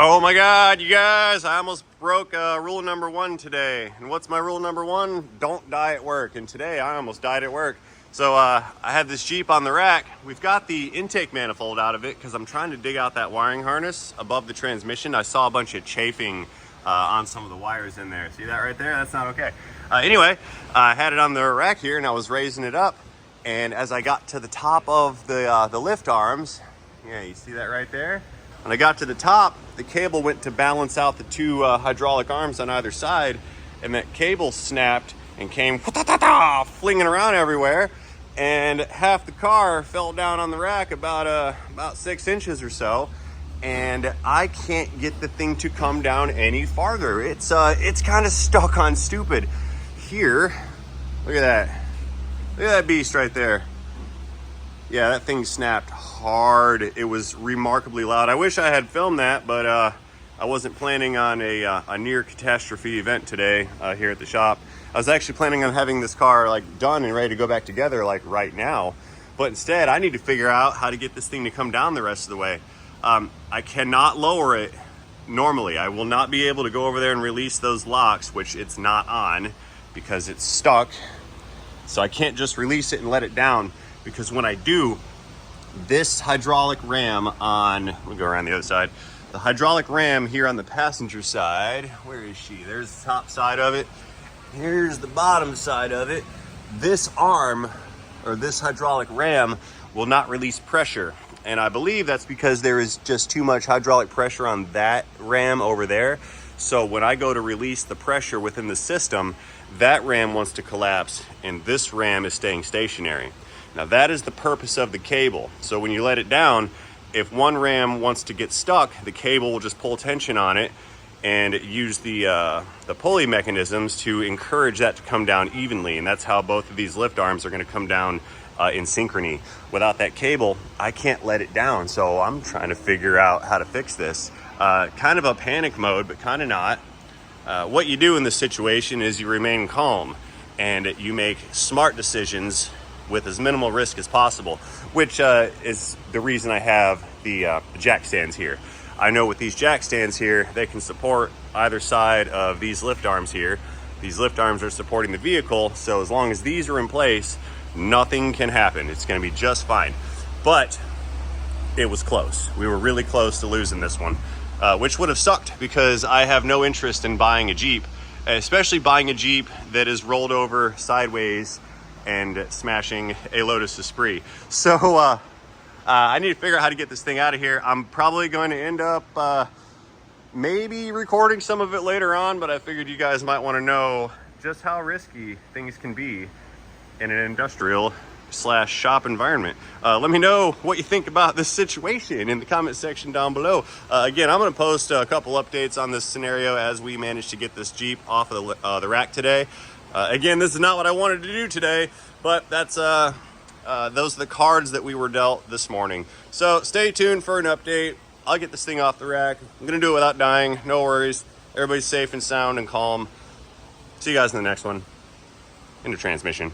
Oh my God, you guys, I almost broke rule number 1 today. And what's my rule number 1? Don't die at work. And today I almost died at work. So I have this Jeep on the rack. We've got the intake manifold out of it because I'm trying to dig out that wiring harness above the transmission. I saw a bunch of chafing on some of the wires in there. See that right there? That's not okay. Anyway, I had it on the rack here and I was raising it up. And as I got to the top of the lift arms, yeah, you see that right there? When I got to the top, the cable went to balance out the two hydraulic arms on either side, and that cable snapped and came flinging around everywhere, and half the car fell down on the rack about 6 inches or so, and I can't get the thing to come down any farther. It's kind of stuck on stupid. Here, look at that. Look at that beast right there. Yeah, that thing snapped hard. It was remarkably loud. I wish I had filmed that, but I wasn't planning on a near catastrophe event today here at the shop. I was actually planning on having this car like done and ready to go back together like right now. But instead, I need to figure out how to get this thing to come down the rest of the way. I cannot lower it normally. I will not be able to go over there and release those locks, which it's not on because it's stuck. So I can't just release it and let it down. Because when I do, this hydraulic ram on, we'll go around the other side. The hydraulic ram here on the passenger side, where is she? There's the top side of it. Here's the bottom side of it. This arm, or this hydraulic ram, will not release pressure. And I believe that's because there is just too much hydraulic pressure on that ram over there. So when I go to release the pressure within the system, that ram wants to collapse and this ram is staying stationary. Now that is the purpose of the cable. So when you let it down, if one ram wants to get stuck, the cable will just pull tension on it and use the pulley mechanisms to encourage that to come down evenly. And that's how both of these lift arms are going to come down in synchrony. Without that cable, I can't let it down. So I'm trying to figure out how to fix this. Kind of a panic mode, but kind of not. What you do in this situation is you remain calm and you make smart decisions with as minimal risk as possible, which is the reason I have the jack stands here. I know with these jack stands here, they can support either side of these lift arms here. These lift arms are supporting the vehicle, so as long as these are in place, nothing can happen. It's gonna be just fine. But it was close. We were really close to losing this one, which would have sucked because I have no interest in buying a Jeep, especially buying a Jeep that is rolled over sideways and smashing a Lotus Esprit. So I need to figure out how to get this thing out of here. I'm probably going to end up maybe recording some of it later on, but I figured you guys might want to know just how risky things can be in an industrial / shop environment. Let me know what you think about this situation in the comment section down below. Again, I'm going to post a couple updates on this scenario as we manage to get this Jeep off of the rack today. Again, this is not what I wanted to do today, but that's those are the cards that we were dealt this morning. So stay tuned for an update. I'll get this thing off the rack. I'm gonna do it without dying, no worries. Everybody's safe and sound and calm. See you guys in the next one. Into transmission.